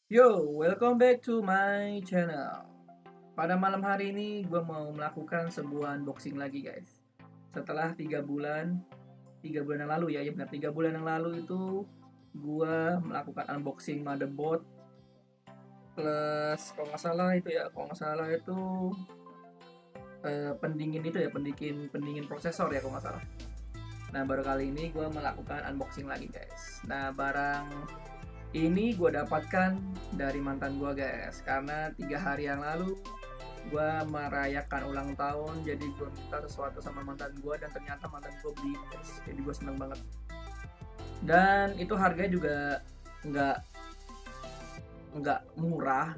Yo, welcome back to my channel. Pada malam hari ini gue mau melakukan sebuah unboxing lagi guys. Setelah 3 bulan yang lalu ya benar 3 bulan yang lalu itu gue melakukan unboxing motherboard plus kalau nggak salah itu pendingin itu ya pendingin prosesor ya kalau nggak salah. Nah baru kali ini gue melakukan unboxing lagi guys. Nah barang ini gue dapatkan dari mantan gue guys, karena 3 hari yang lalu gue merayakan ulang tahun, jadi gue minta sesuatu sama mantan gue dan ternyata mantan gue beli guys, jadi gue seneng banget. Dan itu harganya juga nggak nggak murah,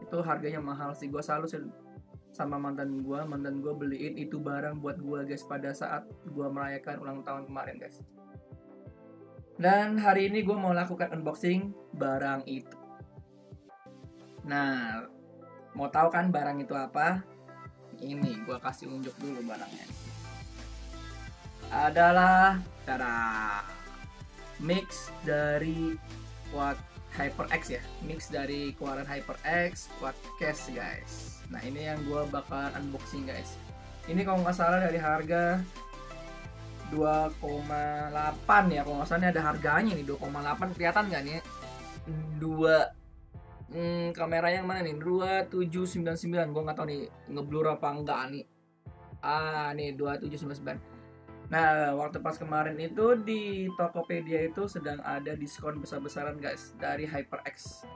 itu harganya mahal sih. Gue selalu sama mantan gue beliin itu barang buat gue guys pada saat gue merayakan ulang tahun kemarin guys. Dan hari ini gue mau lakukan unboxing barang itu. Nah, mau tahu kan barang itu apa? Ini gue kasih unjuk dulu barangnya. Adalah mix dari Quad HyperX ya, mix dari keluaran HyperX Quad Case guys. Nah ini yang gue bakal unboxing guys. Ini kalau nggak salah dari harga 2,8 ya, kalau nggak salah ini ada harganya nih 2,8, kelihatan nggak nih? 2 kamera yang mana nih? 2799, gue nggak tahu nih ngeblur apa enggak nih. Nih 2799. Nah waktu pas kemarin itu di Tokopedia itu sedang ada diskon besar-besaran guys dari HyperX.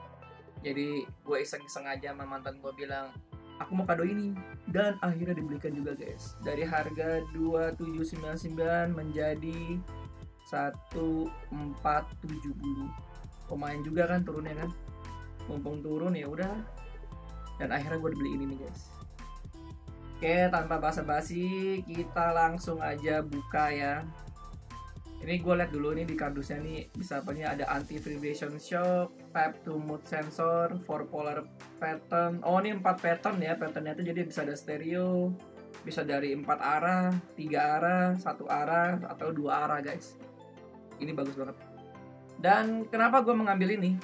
Jadi gue iseng-iseng aja sama mantan gue bilang aku mau kado ini, dan akhirnya dibelikan juga guys. Dari harga 2799 menjadi 1470. Lumayan juga kan turunnya kan. Mumpung turun ya udah. Dan akhirnya gue dibeli ini nih guys. Oke, tanpa basa-basi kita langsung aja buka ya. Ini gue lihat dulu nih di kardusnya nih, bisa apa nih, ada anti vibration shock, type to mood sensor, 4 polar pattern. Oh ini 4 pattern ya, patternnya itu jadi bisa ada stereo, bisa dari 4 arah, 3 arah, 1 arah, atau 2 arah guys. Ini bagus banget. Dan kenapa gue mengambil ini?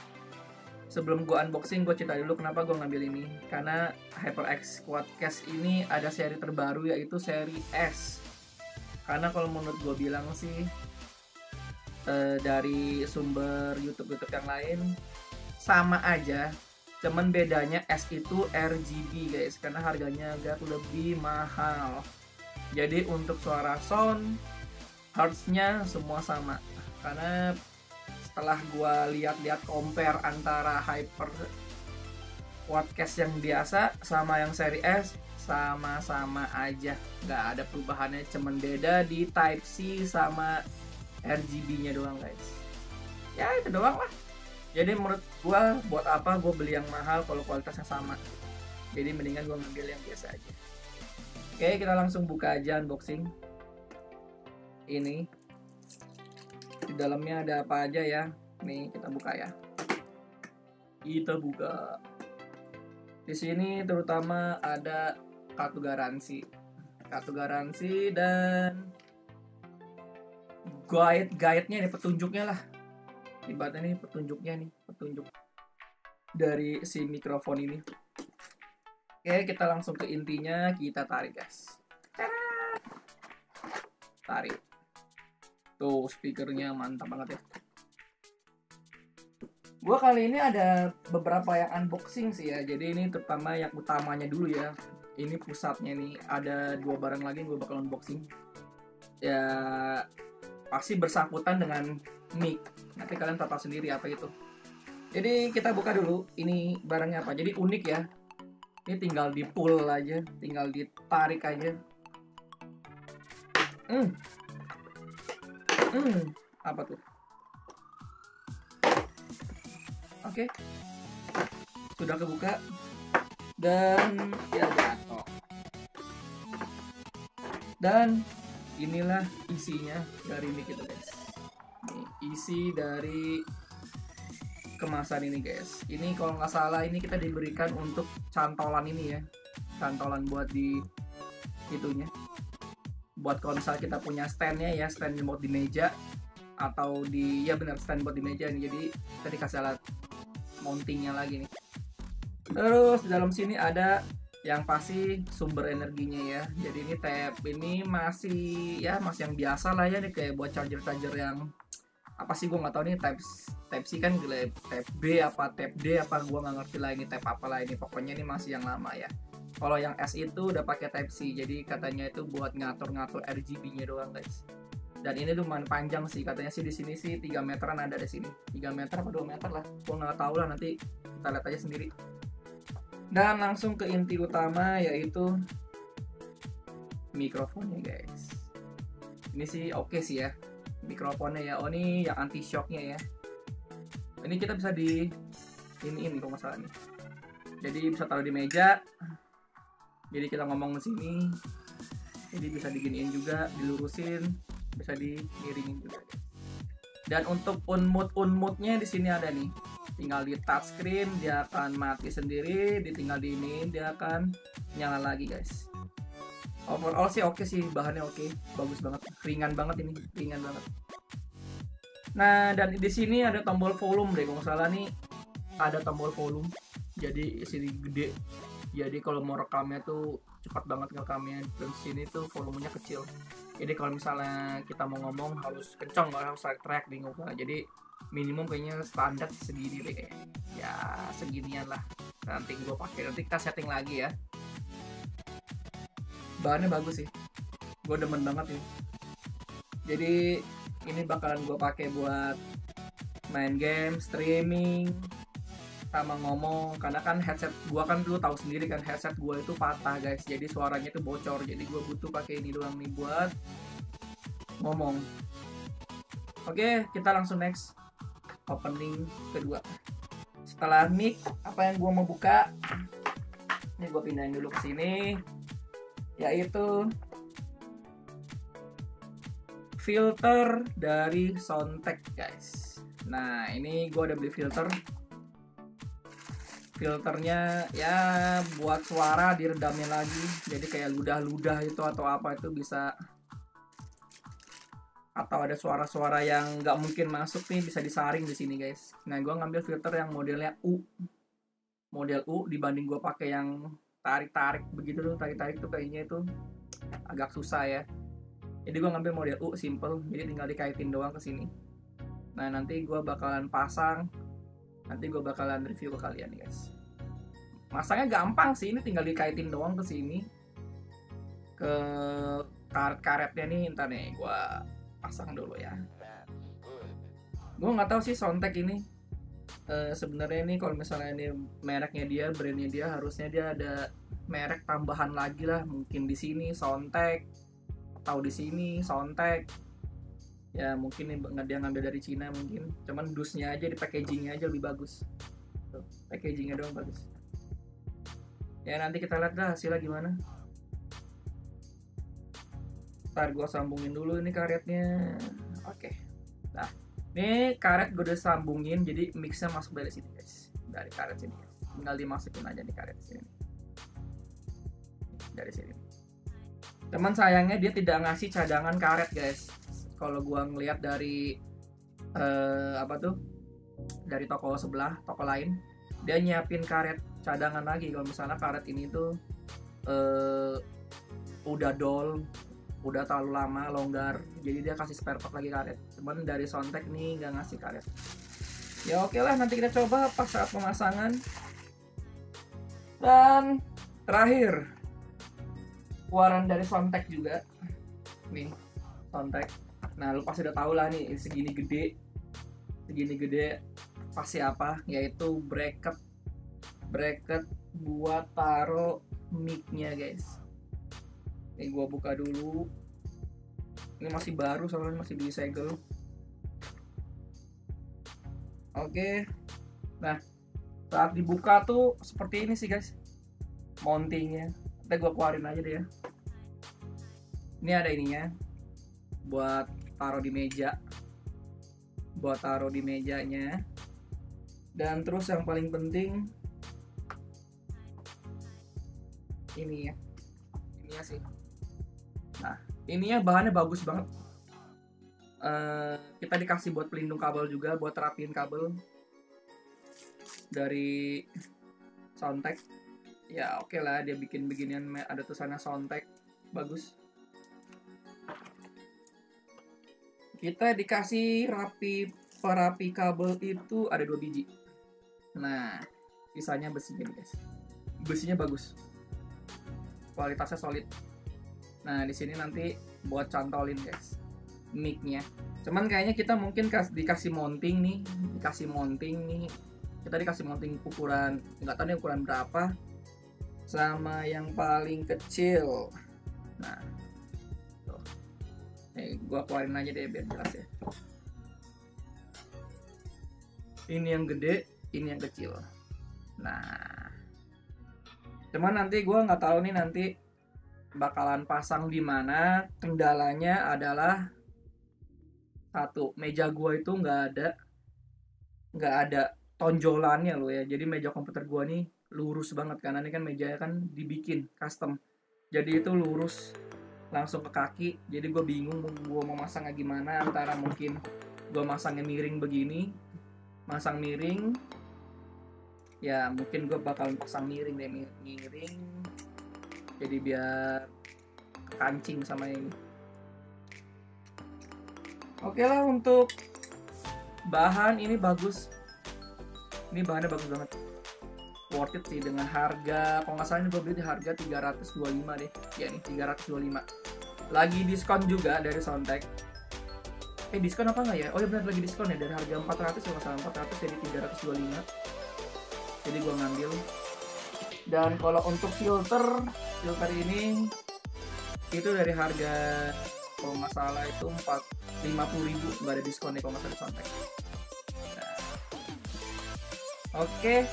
Sebelum gue unboxing, gue cerita dulu kenapa gue ngambil ini. Karena HyperX Quadcast ini ada seri terbaru, yaitu seri S. Karena kalau menurut gue bilang sih, dari sumber YouTube yang lain sama aja, cuman bedanya S itu RGB guys, karena harganya agak lebih mahal. Jadi untuk suara sound, hertznya semua sama. Karena setelah gua lihat-lihat compare antara Hyper Quadcast yang biasa sama yang seri S, sama-sama aja, nggak ada perubahannya, cuman beda di Type C sama RGB-nya doang guys. Ya itu doang lah. Jadi menurut gua buat apa gua beli yang mahal kalau kualitasnya sama. Jadi mendingan gua ngambil yang biasa aja. Oke, kita langsung buka aja unboxing. Ini di dalamnya ada apa aja ya. Nih kita buka ya. Kita buka. Di sini terutama ada kartu garansi. Kartu garansi dan guide-nya nih, petunjuknya lah. Ibaratnya nih petunjuk dari si mikrofon ini. Oke, kita langsung ke intinya, kita tarik guys. Tarik. Tuh speakernya mantap banget ya. Gua kali ini ada beberapa yang unboxing sih ya. Jadi ini terutama yang utamanya dulu ya. Ini pusatnya nih. Ada 2 barang lagi yang gue bakal unboxing. Ya pasti bersangkutan dengan mic. Nanti kalian tahu sendiri apa itu. Jadi kita buka dulu. Ini barangnya apa. Jadi unik ya. Ini tinggal di pull aja, tinggal ditarik aja. Apa tuh? Oke. Sudah kebuka. Dan ya jatuh. Dan inilah isinya dari mic itu guys. Nih, isi dari kemasan ini guys. Ini kalau nggak salah ini kita diberikan untuk cantolan ini ya, cantolan buat di itunya, buat kalau misalnya kita punya standnya ya, stand buat di meja atau di, ya benar, stand buat di meja ini. Jadi kita dikasih alat mountingnya lagi nih. Terus di dalam sini ada yang pasti sumber energinya ya. Jadi ini tab ini masih yang biasa lah ya nih, kayak buat charger yang apa sih, gue nggak tahu nih, type C kan, type B apa type D apa, gue nggak ngerti lah ini type apa lah ini, pokoknya ini masih yang lama ya. Kalau yang S itu udah pakai type C, jadi katanya itu buat ngatur-ngatur RGB-nya doang guys. Dan ini lumayan panjang sih, katanya sih di sini sih 3 meteran ada di sini. 3 meter apa 2 meter lah, gue nggak tahu lah, nanti kita lihat aja sendiri. Dan langsung ke inti utama, yaitu mikrofonnya guys. Ini sih oke sih ya mikrofonnya ya. Oh ini yang anti shocknya ya. Ini kita bisa di ini kalau masalah nih. Jadi bisa taruh di meja. Jadi kita ngomong di sini. Jadi bisa diginiin juga, dilurusin, bisa dimiringin juga. Dan untuk unmute-nya di sini ada nih. Tinggal di touchscreen dia akan mati sendiri, ditinggal di ini dia akan nyala lagi guys. Overall sih oke sih, bahannya oke, bagus banget, ringan banget ini, ringan banget. Nah, dan di sini ada tombol volume deh, kalau nggak salah nih ada tombol volume. Jadi sini gede, jadi kalau mau rekamnya tuh cepat banget ngerekamnya. Dan sini tuh volumenya kecil. Jadi kalau misalnya kita mau ngomong harus kencang, nggak harus track di muka. Jadi minimum kayaknya standar segini deh kayaknya. Ya seginian lah. Nanti gue pakai, nanti kita setting lagi ya. Bahannya bagus sih, gue demen banget ya. Jadi ini bakalan gue pakai buat main game, streaming, sama ngomong. Karena kan headset gue kan dulu tahu sendiri kan, headset gue itu patah guys, jadi suaranya itu bocor. Jadi gue butuh pakai ini doang nih buat ngomong. Oke, kita langsung next opening kedua. Setelah mic, apa yang gue mau buka? Ini gue pindahin dulu ke sini. Yaitu filter dari Soundtek guys. Nah ini gue udah beli filternya ya buat suara diredamin lagi, jadi kayak ludah-ludah itu atau apa itu bisa, atau ada suara-suara yang nggak mungkin masuk nih bisa disaring di sini guys. Nah gue ngambil filter yang modelnya model U, dibanding gue pakai yang tarik-tarik begitu tuh, tarik-tarik tuh kayaknya itu agak susah ya. Jadi gue ngambil model U simple, jadi tinggal dikaitin doang ke sini. Nah nanti gue bakalan pasang, nanti gue bakalan review ke kalian guys. Masangnya gampang sih, ini tinggal dikaitin doang ke sini, ke karet-karetnya nih. Ntar nih gue pasang dulu ya. Gue nggak tahu sih Soundtek ini sebenarnya ini kalau misalnya ini mereknya dia, brandnya dia, harusnya dia ada merek tambahan lagi lah, mungkin di sini Soundtek atau di sini Soundtek ya, mungkin dia ngambil dari Cina mungkin, cuman dusnya aja, di packagingnya aja lebih bagus tuh, packagingnya doang bagus ya. Nanti kita lihat dah hasilnya gimana. Ntar gue sambungin dulu ini karetnya. Oke, nah ini karet gue udah sambungin, jadi mixnya masuk dari sini guys, dari karet sini guys. Tinggal dimasukin aja di karet sini, dari sini. Teman sayangnya dia tidak ngasih cadangan karet guys. Kalau gue ngeliat dari dari toko sebelah, toko lain, dia nyiapin karet cadangan lagi kalau misalnya karet ini tuh udah dol, udah terlalu lama longgar, jadi dia kasih spare part lagi karet. Cuman dari Soundtek nih nggak ngasih karet. Ya oke lah, nanti kita coba pas saat pemasangan. Dan terakhir, keluaran dari Soundtek juga nih, Soundtek. Nah lu pasti udah tahu lah nih, segini gede pasti apa, yaitu bracket buat taruh mic-nya guys. Ini gua buka dulu. Ini masih baru soalnya masih disegel. Oke. Nah, saat dibuka tuh seperti ini sih guys, mountingnya. Nanti gua keluarin aja deh ya. Ini ada ininya buat taruh di meja, buat taruh di mejanya. Dan terus yang paling penting ini ya, ininya sih. Nah ininya bahannya bagus banget. Kita dikasih buat pelindung kabel juga, buat rapiin kabel. dari Soundtek. Ya oke lah, dia bikin beginian, ada tulisannya Soundtek, bagus. Kita dikasih perapi kabel itu ada 2 biji. Nah, sisanya besinya nih guys. Besinya bagus, kualitasnya solid. Nah, di sini nanti buat cantolin guys mic-nya. Cuman kayaknya kita mungkin dikasih mounting nih. Kita dikasih mounting ukuran, nggak tahu nih ukuran berapa. Sama yang paling kecil. Nah, tuh. Nih, gua keluarin aja deh biar jelas ya. Ini yang gede, ini yang kecil. Nah, cuman nanti gua nggak tahu nih nanti bakalan pasang di mana. Kendalanya adalah satu, meja gua itu nggak ada tonjolannya loh ya. Jadi meja komputer gua nih lurus banget, karena ini kan mejanya kan dibikin custom. Jadi itu lurus langsung ke kaki. Jadi gue bingung gue mau masangnya gimana, antara mungkin gue masangnya miring begini, masang miring. Ya mungkin gue bakal pasang miring deh, miring. Jadi biar kancing sama ini. Oke lah, untuk bahan ini bagus. Ini bahannya bagus banget. Worth it sih dengan harga, kalau nggak salah ini gue beli di harga 325 deh. Ya nih 325. Lagi diskon juga dari Soundtek. Diskon apa nggak ya? Oh ya benar, lagi diskon ya, dari harga 400 kalau nggak salah, 400 jadi 325. Jadi gue ngambil. Dan kalau untuk filter ini itu dari harga kalau nggak salah itu 50.000, nggak ada diskon nih kalau nggak salah di Soundtek. Nah. Oke.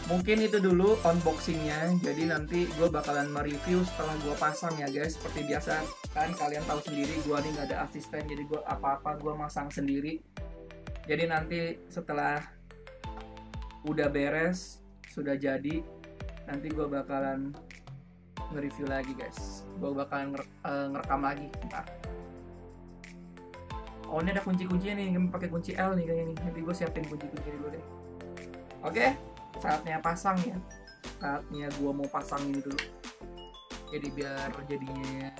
Mungkin itu dulu unboxingnya. Jadi nanti gue bakalan mereview setelah gue pasang ya guys. Seperti biasa kan kalian tahu sendiri, gue nih nggak ada asisten, jadi gue apa-apa gue masang sendiri. Jadi nanti setelah udah beres, sudah jadi, nanti gue bakalan nge-review lagi guys. Gue bakalan ngerekam lagi ntar. Oh ini ada kunci-kuncinya nih, pakai kunci L nih kayaknya nih. Nanti gue siapin kunci-kunci dulu deh. Oke, saatnya pasang ya. Saatnya gue mau pasang ini dulu. Jadi biar jadinya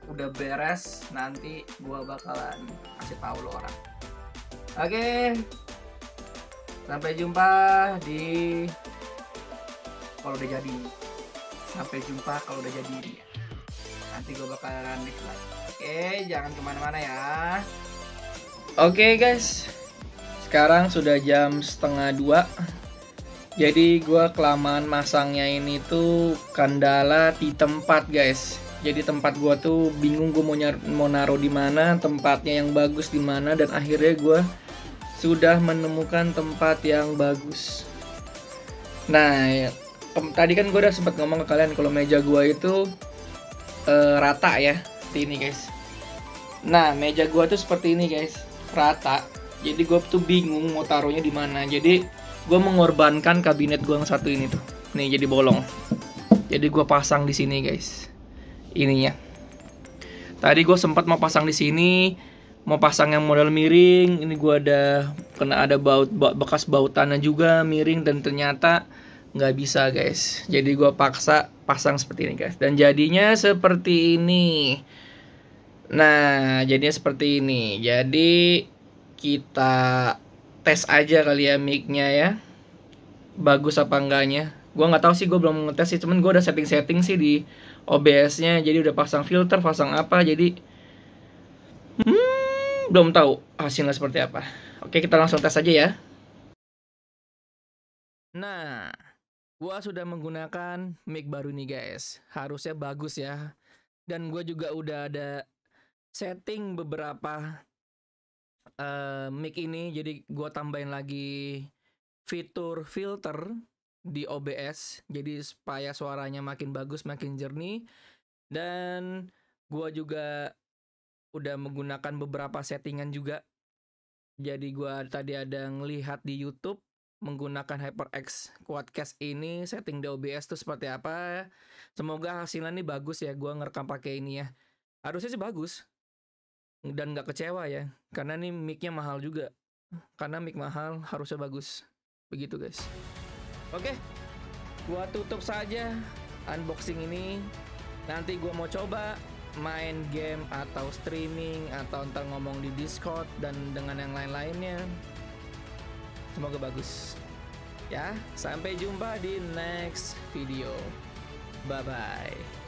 udah beres, nanti gue bakalan kasih tahu lo orang. Oke, sampai jumpa di kalau udah jadi. Sampai jumpa kalau udah jadi ini ya. Nanti gue bakalan mix lagi. Oke, jangan kemana-mana ya. Oke guys, sekarang sudah jam 1:30. Jadi gue kelamaan masangnya ini tuh kendala di tempat guys. Jadi tempat gue tuh bingung gue mau naruh di mana, tempatnya yang bagus di mana, dan akhirnya gue sudah menemukan tempat yang bagus. Nah, ya, tadi kan gue udah sempat ngomong ke kalian kalau meja gue itu rata ya, seperti ini guys. Nah, meja gue tuh seperti ini guys, rata. Jadi gue tuh bingung mau taruhnya di mana. Jadi gue mengorbankan kabinet gue yang satu ini tuh. Nih jadi bolong. Jadi gue pasang di sini guys. Ininya. Tadi gue sempat mau pasang di sini, mau pasang yang model miring. Ini gue ada bekas bautannya juga miring, dan ternyata nggak bisa guys. Jadi gue paksa pasang seperti ini guys. Dan jadinya seperti ini. Nah, jadinya seperti ini. Jadi kita tes aja kali ya mic-nya ya, bagus apa enggaknya. Gue nggak tahu sih, gue belum ngetes sih. Cuman gue udah setting sih di OBS-nya. Jadi udah pasang filter, pasang apa. Jadi belum tahu hasilnya seperti apa. Oke, kita langsung tes aja ya. Nah, gue sudah menggunakan mic baru nih guys. Harusnya bagus ya. Dan gue juga udah ada setting beberapa mic ini. Jadi gue tambahin lagi fitur filter di OBS, jadi supaya suaranya makin bagus, makin jernih. Dan gue juga udah menggunakan beberapa settingan juga. Jadi gue tadi ada ngelihat di YouTube menggunakan HyperX Quadcast ini, setting di OBS tuh seperti apa. Semoga hasilnya nih bagus ya. Gue ngerekam pakai ini ya, harusnya sih bagus dan nggak kecewa ya, karena nih mic-nya mahal juga, karena mic mahal harusnya bagus. Begitu guys. Oke, gua tutup saja unboxing ini. Nanti gua mau coba main game atau streaming atau ntar ngomong di Discord dan dengan yang lain-lainnya. Semoga bagus. Ya, sampai jumpa di next video. Bye bye.